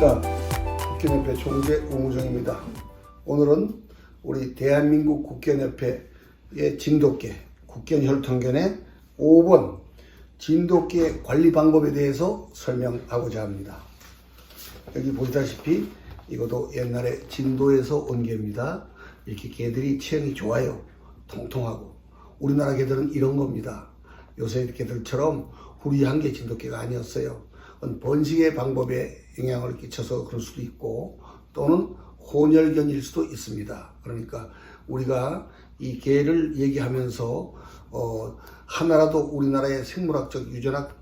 안녕하십니까. 국견협회 총재 우무정입니다. 오늘은 우리 대한민국 국견협회의 진돗개 국견혈통견의 5번 진돗개 관리 방법에 대해서 설명하고자 합니다. 여기 보시다시피 이것도 옛날에 진도에서 온 개입니다. 이렇게 개들이 체형이 좋아요. 통통하고. 우리나라 개들은 이런 겁니다. 요새 개들처럼 후리한 게 진돗개가 아니었어요. 번식의 방법에 영향을 끼쳐서 그럴 수도 있고 또는 혼혈견일 수도 있습니다. 그러니까 우리가 이 개를 얘기하면서 하나라도 우리나라의 생물학적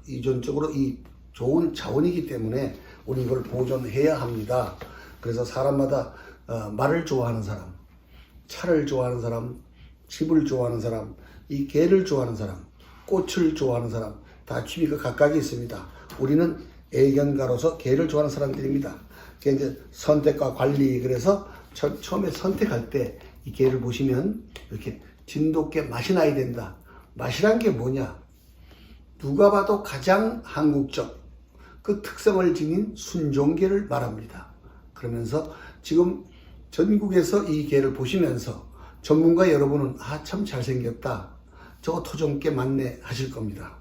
유전적으로 이 좋은 자원이기 때문에 우리 이걸 보존해야 합니다. 그래서 사람마다 말을 좋아하는 사람, 차를 좋아하는 사람, 집을 좋아하는 사람, 이 개를 좋아하는 사람, 꽃을 좋아하는 사람 다 취미가 각각이 있습니다. 우리는 애견가로서 개를 좋아하는 사람들입니다. 이제 선택과 관리, 그래서 처음에 선택할 때 이 개를 보시면 이렇게 진돗개 맛이 나야 된다. 맛이란 게 뭐냐? 누가 봐도 가장 한국적 그 특성을 지닌 순종개를 말합니다. 그러면서 지금 전국에서 이 개를 보시면서 전문가 여러분은 참 잘생겼다, 저거 토종개 맞네 하실 겁니다.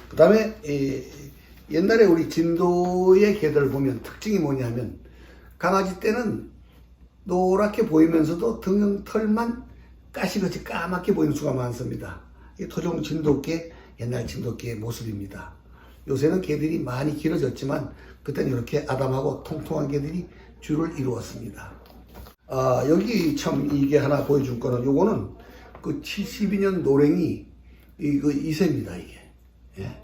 그 다음에 옛날에 우리 진도의 개들을 보면 특징이 뭐냐면 강아지 때는 노랗게 보이면서도 등 털만 가시같이 까맣게 보이는 수가 많습니다. 이게 토종 진돗개, 옛날 진돗개의 모습입니다. 요새는 개들이 많이 길어졌지만 그때는 이렇게 아담하고 통통한 개들이 주를 이루었습니다. 여기 참 이게 하나 보여줄 거는 요거는 그 72년 노랭이 이새입니다. 이게. 예.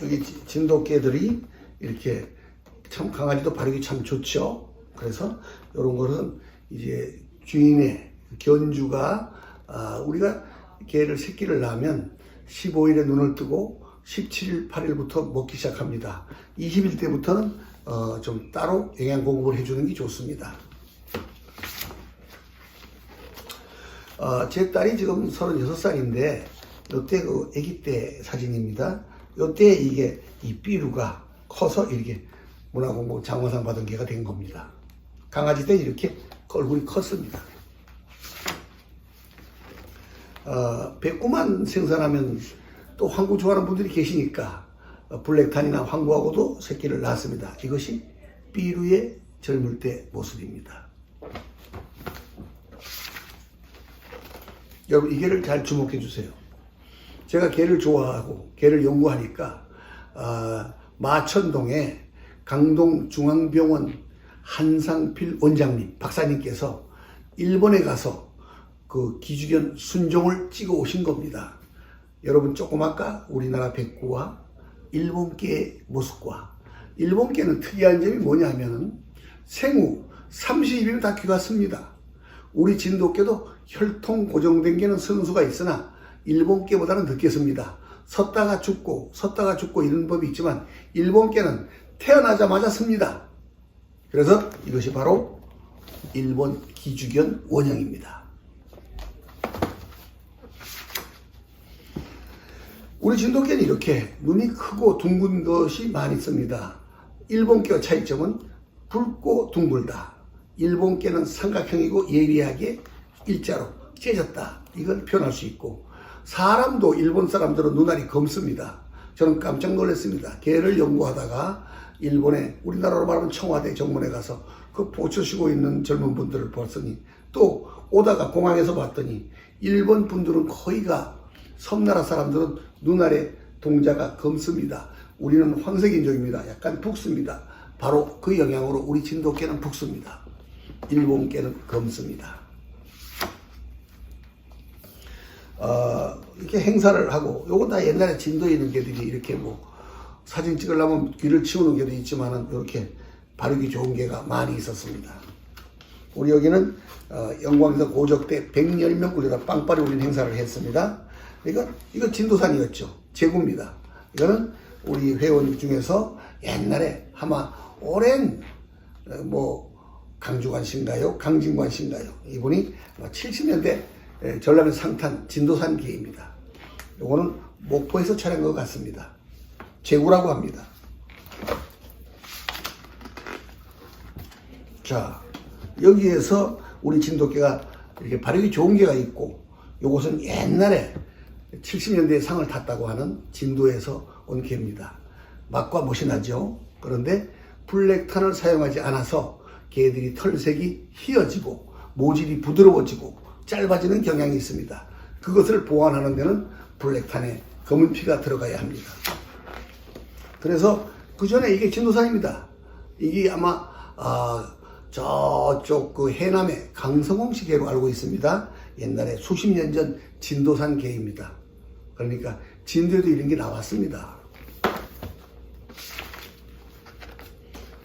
여기 진돗개들이 이렇게 참 강아지도 바르기 참 좋죠. 그래서 이런 거는 이제 주인의 견주가 우리가 개를 새끼를 낳으면 15일에 눈을 뜨고 17일, 8일부터 먹기 시작합니다. 20일 때부터는 좀 따로 영양 공급을 해주는 게 좋습니다. 제 딸이 지금 36살인데 이때 그 아기 때 사진입니다. 이때 이게 이 삐루가 커서 이렇게 문화공부 장화상 받은 개가 된 겁니다. 강아지 때 이렇게 얼굴이 컸습니다. 백구만 생산하면 또 황구 좋아하는 분들이 계시니까 블랙탄이나 황구하고도 새끼를 낳았습니다. 이것이 삐루의 젊을 때 모습입니다. 여러분, 이 개를 잘 주목해 주세요. 제가 개를 좋아하고 개를 연구하니까 마천동에 강동중앙병원 한상필 원장님, 박사님께서 일본에 가서 그 기주견 순종을 찍어 오신 겁니다. 여러분, 조금 아까 우리나라 백구와 일본개의 모습과, 일본개는 특이한 점이 뭐냐면 생후 30일이면 다 귀가 씁니다. 우리 진돗개도 혈통 고정된 개는 서는 수가 있으나 일본개보다는 늦게 씁니다. 섰다가 죽고 이런 법이 있지만 일본개는 태어나자마자 씁니다. 그래서 이것이 바로 일본 기주견 원형입니다. 우리 진돗개는 이렇게 눈이 크고 둥근 것이 많이 씁니다. 일본개와 차이점은 붉고 둥글다. 일본개는 삼각형이고 예리하게 일자로 째졌다. 이걸 표현할 수 있고, 사람도 일본 사람들은 눈알이 검습니다. 저는 깜짝 놀랐습니다. 개를 연구하다가 일본에, 우리나라로 말하면 청와대 정문에 가서 그 보초 쉬고 있는 젊은 분들을 봤더니, 또 오다가 공항에서 봤더니 일본 분들은 거의가, 섬나라 사람들은 눈알의 동자가 검습니다. 우리는 황색인종입니다. 약간 북습니다. 바로 그 영향으로 우리 진돗개는 북습니다. 일본개는 검습니다. 이렇게 행사를 하고, 요건 다 옛날에 진도에 있는 개들이 이렇게 뭐 사진 찍으려면 귀를 치우는 개도 있지만은 이렇게 바르기 좋은 개가 많이 있었습니다. 우리 여기는 영광에서 고적대 110명 굴려다 빵빠리 울린 행사를 했습니다. 이거 진도산이었죠. 제구입니다. 이거는 우리 회원 중에서 옛날에 아마 오랜 강주관 씨인가요? 강진관 씨인가요? 이분이 70년대 전라면 상탄 진도산 개입니다. 요거는 목포에서 촬영한 것 같습니다. 제구라고 합니다. 자, 여기에서 우리 진돗개가 이렇게 발육이 좋은 개가 있고, 요것은 옛날에 70년대에 상을 탔다고 하는 진도에서 온 개입니다. 맛과 멋이 나죠. 그런데 블랙탄을 사용하지 않아서 개들이 털색이 희어지고 모질이 부드러워지고 짧아지는 경향이 있습니다. 그것을 보완하는 데는 블랙탄에 검은 피가 들어가야 합니다. 그래서 그 전에 이게 진도산입니다. 이게 아마 저쪽 그 해남의 강성홍씨 개로 알고 있습니다. 옛날에 수십 년 전 진도산 개입니다. 그러니까 진도에도 이런 게 나왔습니다.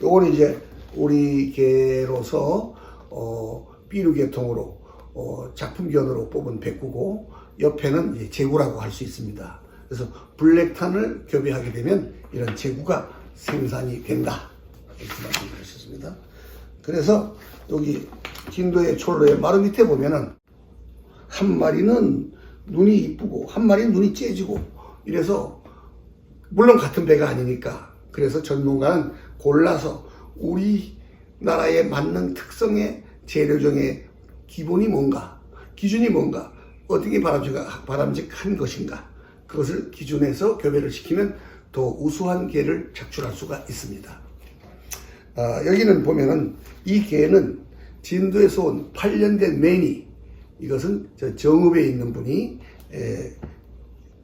요거는 이제 우리 개로서 삐루계통으로 작품견으로 뽑은 백구고, 옆에는 이제 제구라고 할 수 있습니다. 그래서 블랙탄을 교배하게 되면 이런 제구가 생산이 된다, 이렇게 말씀드렸습니다. 그래서 여기 진도의 촐로의 마루 밑에 보면은 한 마리는 눈이 이쁘고 한 마리는 눈이 째지고 이래서, 물론 같은 배가 아니니까, 그래서 전문가는 골라서 우리나라에 맞는 특성의 재료종의 기본이 뭔가, 기준이 뭔가, 어떻게 바람직한 것인가, 그것을 기준해서 교배를 시키면 더 우수한 개를 착출할 수가 있습니다. 여기는 보면은 이 개는 진도에서 온 8년 된 매니, 이것은 저 정읍에 있는 분이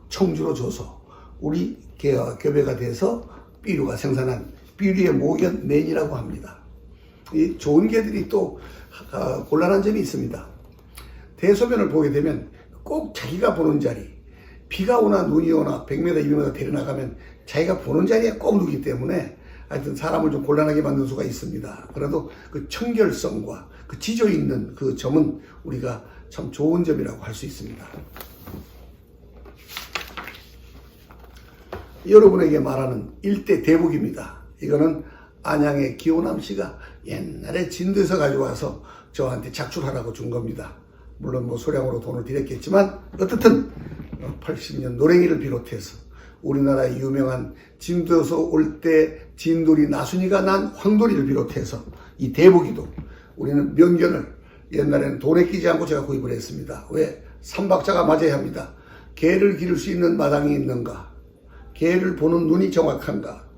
청주로 줘서 우리 개와 교배가 돼서 삐루가 생산한 삐루의 모견 매니라고 합니다. 이 좋은 개들이 또 곤란한 점이 있습니다. 대소변을 보게 되면 꼭 자기가 보는 자리, 비가 오나 눈이 오나 100m, 200m 데려나가면 자기가 보는 자리에 꼭 누기 때문에 하여튼 사람을 좀 곤란하게 만들 수가 있습니다. 그래도 그 청결성과 그 지조 있는 그 점은 우리가 참 좋은 점이라고 할 수 있습니다. 여러분에게 말하는 일대 대북입니다. 이거는 안양의 기호남 씨가 옛날에 진도에서 가져와서 저한테 작출하라고 준 겁니다. 물론 뭐 소량으로 돈을 드렸겠지만, 어떻든 80년 노랭이를 비롯해서 우리나라의 유명한 진도에서 올 때 진돌이 나순이가 난 황돌이를 비롯해서 이 대북이도 우리는 명견을 옛날에는 돈에 끼지 않고 제가 구입을 했습니다. 왜? 삼박자가 맞아야 합니다. 개를 기를 수 있는 마당이 있는가, 개를 보는 눈이 정확한가,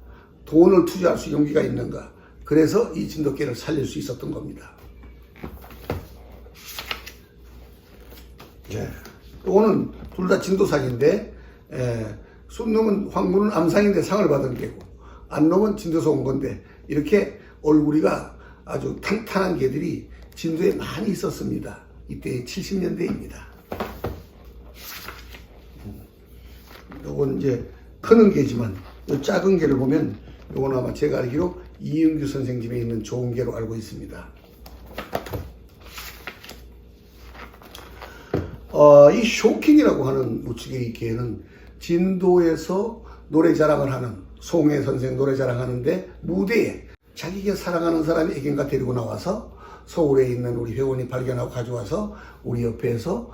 돈을 투자할 수 용기가 있는가, 그래서 이 진돗개를 살릴 수 있었던 겁니다. 이거는 둘 다 진도산인데, 순놈은 황무는 암상인데 상을 받은 개고, 안놈은 진도에서 온 건데, 이렇게 얼굴이가 아주 탄탄한 개들이 진도에 많이 있었습니다. 이때 70년대입니다. 요건 이제 크는 개지만, 요 작은 개를 보면 요건 아마 제가 알기로 이은규 선생 집에 있는 좋은 개로 알고 있습니다. 이 쇼킹이라고 하는 우측의 개는 진도에서 노래 자랑을 하는, 송혜 선생 노래 자랑하는데 무대에 자기가 사랑하는 사람이 애견가 데리고 나와서 서울에 있는 우리 회원이 발견하고 가져와서 우리 옆에서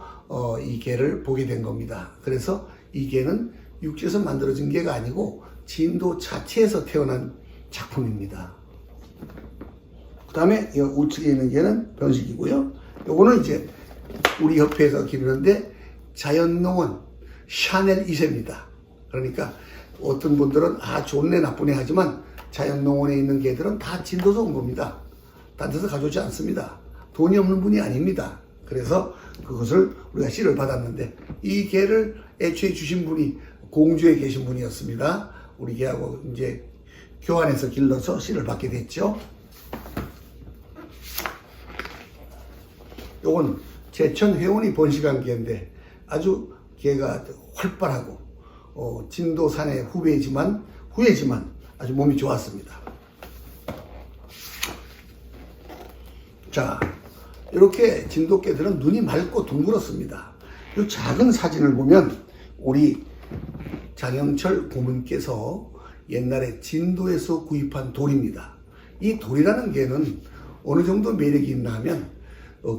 이 개를 보게 된 겁니다. 그래서 이 개는 육지에서 만들어진 개가 아니고 진도 자체에서 태어난 작품입니다. 그 다음에 이 우측에 있는 개는 변식이고요. 요거는 이제 우리 협회에서 기르는데 자연농원 샤넬 2세입니다. 그러니까 어떤 분들은 좋네 나쁘네 하지만 자연농원에 있는 개들은 다 진도에서 온 겁니다. 딴 데서 가져오지 않습니다. 돈이 없는 분이 아닙니다. 그래서 그것을 우리가 씨를 받았는데, 이 개를 애초에 주신 분이 공주에 계신 분이었습니다. 우리 개하고 이제 교환해서 길러서 씨를 받게 됐죠. 요건 제천 회원이 번식한 개인데 아주 개가 활발하고 진도산의 후예지만 아주 몸이 좋았습니다. 자, 이렇게 진돗개들은 눈이 맑고 둥그렇습니다. 이 작은 사진을 보면 우리 장영철 고문께서 옛날에 진도에서 구입한 돌입니다. 이 돌이라는 개는 어느 정도 매력이 있나 하면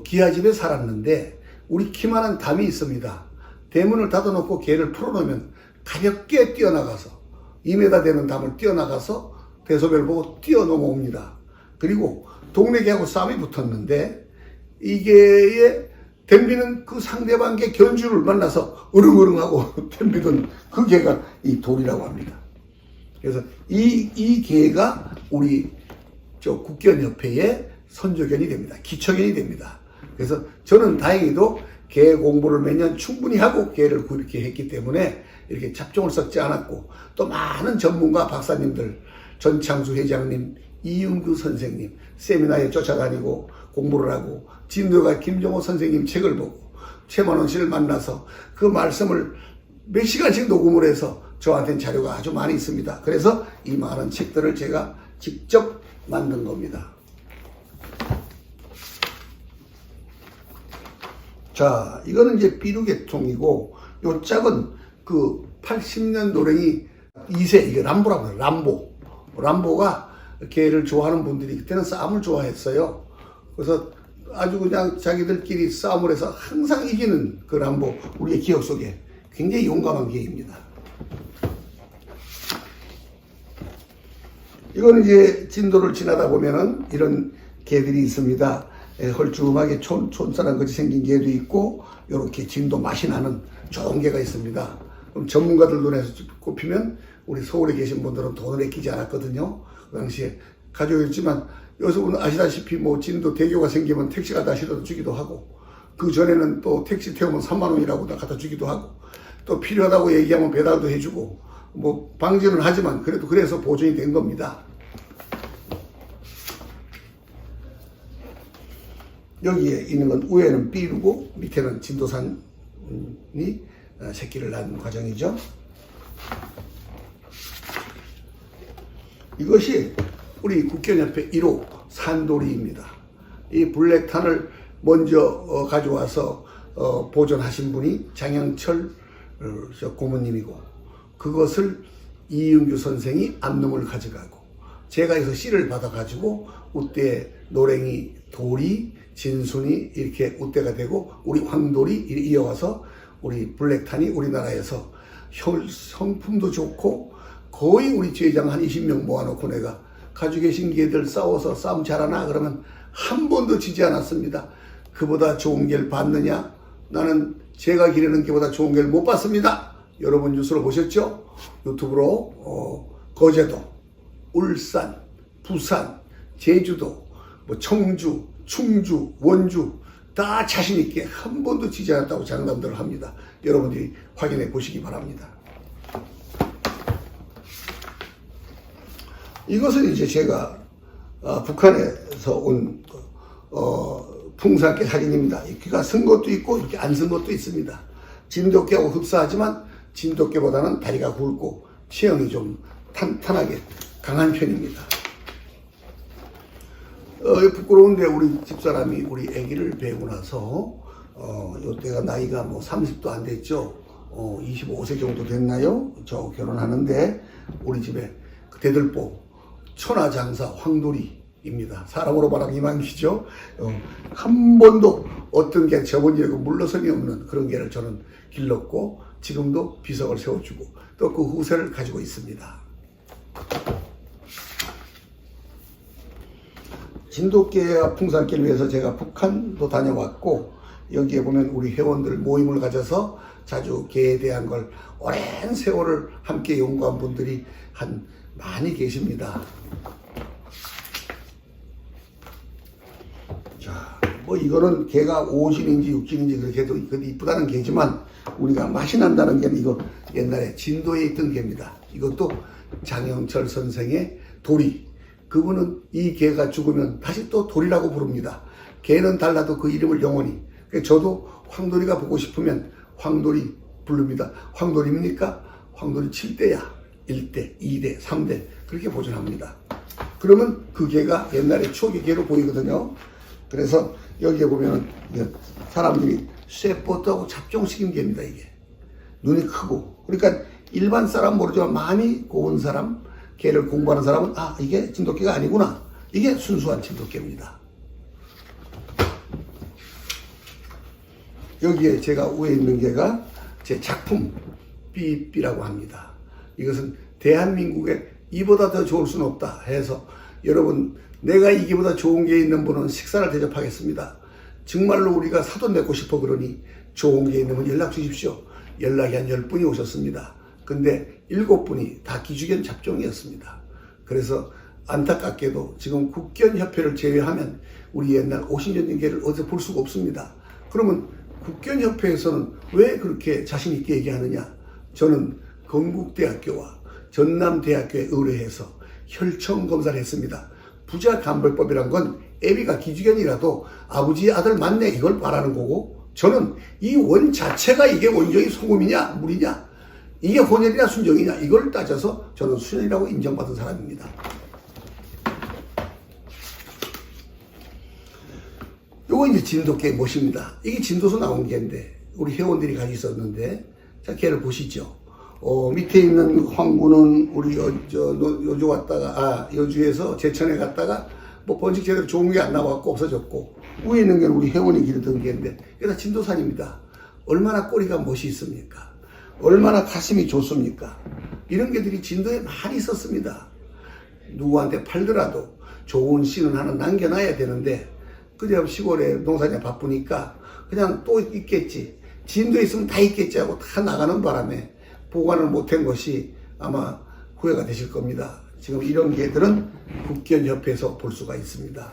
기아집에 살았는데 우리 키만한 담이 있습니다. 대문을 닫아놓고 개를 풀어놓으면 가볍게 뛰어나가서 2m 되는 담을 뛰어나가서 대소변을 보고 뛰어넘어옵니다. 그리고 동네 개하고 싸움이 붙었는데 이 개의 댐비는 그 상대방 개 견주를 만나서 으릉으릉하고 댐비던 그 개가 이 돌이라고 합니다. 그래서 이 개가 우리 국견협회의 선조견이 됩니다. 기초견이 됩니다. 그래서 저는 다행히도 개 공부를 몇 년 충분히 하고 개를 그렇게 했기 때문에 이렇게 잡종을 썩지 않았고, 또 많은 전문가 박사님들, 전창수 회장님, 이윤규 선생님 세미나에 쫓아다니고 공부를 하고, 진도가 김정호 선생님 책을 보고 최만원 씨를 만나서 그 말씀을 몇 시간씩 녹음을 해서 저한테는 자료가 아주 많이 있습니다. 그래서 이 많은 책들을 제가 직접 만든 겁니다. 자, 이거는 이제 삐루개통이고, 요 짝은 그 80년 노랭이 2세, 이게 람보라고 해요. 람보가 개를 좋아하는 분들이 그때는 싸움을 좋아했어요. 그래서 아주 그냥 자기들끼리 싸움을 해서 항상 이기는 그 람보, 우리의 기억 속에 굉장히 용감한 개입니다. 이거는 이제 진도를 지나다 보면은 이런 개들이 있습니다. 헐쭉하게 촌쌀한같이 생긴 개도 있고, 이렇게 진도 맛이 나는 좋은 개가 있습니다. 그럼 전문가들 눈에서 꼽히면 우리 서울에 계신 분들은 돈을 아끼지 않았거든요. 그 당시에 가지고 있지만, 여러분 아시다시피 뭐 진도 대교가 생기면 택시 갖다 실어다 주기도 하고, 그 전에는 또 택시 태우면 3만 원이라고 다 갖다 주기도 하고, 또 필요하다고 얘기하면 배달도 해주고, 뭐 방지는 하지만 그래도 그래서 보존이 된 겁니다. 여기에 있는 건 위에는 삐루고 밑에는 진도산이 새끼를 낳는 과정이죠. 이것이 우리 국견협회 1호 산돌이입니다. 이 블랙탄을 먼저 가져와서 보존하신 분이 장영철 고모님이고, 그것을 이윤규 선생이 암놈을 가져가고, 제가 여기서 씨를 받아가지고 우대 노랭이 돌이 진순이 이렇게 우대가 되고, 우리 황돌이 이어와서 우리 블랙탄이 우리나라에서 성품도 좋고, 거의 우리 주회장 한 20명 모아놓고 내가 가지고 계신 개들 싸워서 싸움 잘하나 그러면 한 번도 지지 않았습니다. 그보다 좋은 개를 봤느냐? 나는 제가 기르는 개보다 좋은 개를 못 봤습니다. 여러분 뉴스로 보셨죠? 유튜브로 거제도, 울산, 부산, 제주도, 뭐 청주, 충주, 원주 다 자신 있게 한 번도 지지 않았다고 장담들을 합니다. 여러분들이 확인해 보시기 바랍니다. 이것은 이제 제가 북한에서 온 풍산개 사진입니다. 귀가 쓴 것도 있고 이렇게 안 쓴 것도 있습니다. 진돗개하고 흡사하지만 진돗개보다는 다리가 굵고 체형이 좀 탄탄하게 강한 편입니다. 부끄러운데 우리 집사람이 우리 아기를 배우고 나서 이때가 나이가 뭐 30도 안 됐죠. 25세 정도 됐나요? 저 결혼하는데 우리 집에 그 대들보 천하장사 황돌이입니다. 사람으로 말하면 이만기죠. 한 번도 어떤 게 저번 일이고 물러섬이 없는 그런 개를 저는 길렀고, 지금도 비석을 세워주고 또 그 후세를 가지고 있습니다. 진돗개와 풍산개를 위해서 제가 북한도 다녀왔고, 여기에 보면 우리 회원들 모임을 가져서 자주 개에 대한 걸 오랜 세월을 함께 연구한 분들이 많이 계십니다. 자, 뭐 이거는 개가 5진인지 6진인지 그렇게 해도 이쁘다는 개지만, 우리가 맛이 난다는 개는 이거 옛날에 진도에 있던 개입니다. 이것도 장영철 선생의 도리. 그분은 이 개가 죽으면 다시 또 돌이라고 부릅니다. 개는 달라도 그 이름을 영원히. 저도 황돌이가 보고 싶으면 황돌이 부릅니다. 황돌입니까? 황돌이 7대야. 1대, 2대, 3대 그렇게 보존합니다. 그러면 그 개가 옛날에 추억의 개로 보이거든요. 그래서 여기에 보면 사람들이 쇠뽀트하고 잡종시킨 개입니다. 이게 눈이 크고, 그러니까 일반 사람 모르지만 많이 고운 사람, 개를 공부하는 사람은 이게 진돗개가 아니구나, 이게 순수한 진돗개입니다. 여기에 제가 위에 있는 개가 제 작품 삐삐라고 합니다. 이것은 대한민국에 이보다 더 좋을 수는 없다 해서 여러분, 내가 이기보다 좋은 게 있는 분은 식사를 대접하겠습니다. 정말로 우리가 사돈 맺고 싶어 그러니 좋은 게 있는 분 연락 주십시오. 연락이 한 10분이 오셨습니다. 근데 7분이 다 기주견 잡종이었습니다. 그래서 안타깝게도 지금 국견협회를 제외하면 우리 옛날 50년 전개를 어디서 볼 수가 없습니다. 그러면 국견협회에서는 왜 그렇게 자신 있게 얘기하느냐? 저는 건국대학교와 전남대학교에 의뢰해서 혈청 검사를 했습니다. 부자간벌법이란 건 애비가 기주견이라도 아버지 아들 맞네 이걸 말하는 거고, 저는 이 원 자체가 이게 원적이 소금이냐 물이냐, 이게 혼혈이냐 순정이냐 이걸 따져서 저는 순혈이라고 인정받은 사람입니다. 요거 이제 진돗개 못입니다. 이게 진도서 나온 개인데 우리 회원들이 가지고 있었는데, 자 개를 보시죠. 밑에 있는 황구는 우리 여주 왔다가 여주에서 제천에 갔다가 뭐 번식 제대로 좋은 게 안 나와갖고 없어졌고, 위에 있는 개는 우리 회원이 기르던 개인데 이게 다 진도산입니다. 얼마나 꼬리가 멋이 있습니까? 얼마나 가슴이 좋습니까? 이런 개들이 진도에 많이 있었습니다. 누구한테 팔더라도 좋은 씨는 하나 남겨놔야 되는데 그냥 시골에 농사냐 바쁘니까 그냥 또 있겠지, 진도에 있으면 다 있겠지 하고 다 나가는 바람에 보관을 못한 것이 아마 후회가 되실 겁니다. 지금 이런 개들은 국견협회에서 볼 수가 있습니다.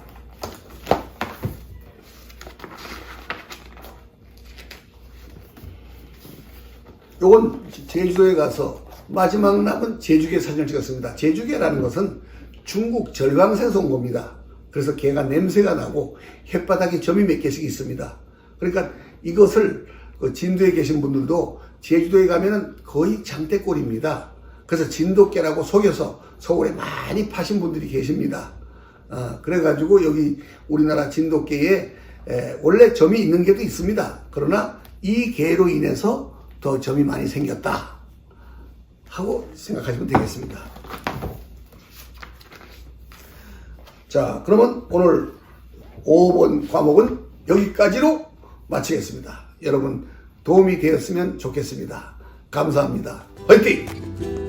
요건 제주도에 가서 마지막 남은 제주개 사진을 찍었습니다. 제주개라는 것은 중국 절강새에서 온 겁니다. 그래서 개가 냄새가 나고 혓바닥에 점이 몇 개씩 있습니다. 그러니까 이것을 진도에 계신 분들도 제주도에 가면은 거의 장대꼴입니다. 그래서 진돗개라고 속여서 서울에 많이 파신 분들이 계십니다. 그래가지고 여기 우리나라 진돗개에 원래 점이 있는 개도 있습니다. 그러나 이 개로 인해서 더 점이 많이 생겼다 하고 생각하시면 되겠습니다. 자, 그러면 오늘 5번 과목은 여기까지로 마치겠습니다. 여러분 도움이 되었으면 좋겠습니다. 감사합니다. 화이팅!